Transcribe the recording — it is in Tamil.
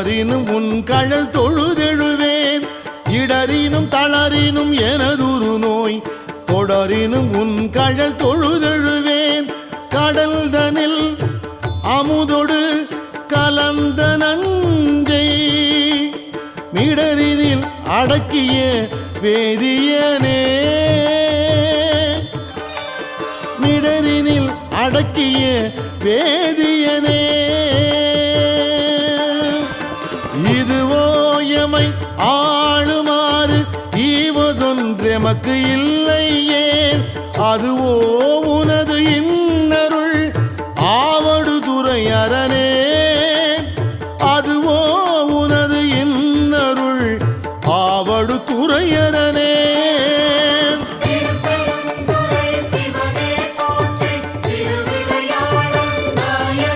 தொடரினும் உன் கழல் தொழுதெழுவேன் இடரினும் தளரினும் எனதுரு நோய் தொடரினும் உன் கழல் தொழுதெழுவேன் கடல் தனில் அமுதொடு கலந்த நஞ்சை மிடரினில் அடக்கிய வேதியனே மிடரினில் அடக்கிய வேதியனே இதுவோ எமை ஆளுமாறு ஈவதொன்றெமக்கு இல்லையே அதுவோ உனது இன்னருள் ஆவடு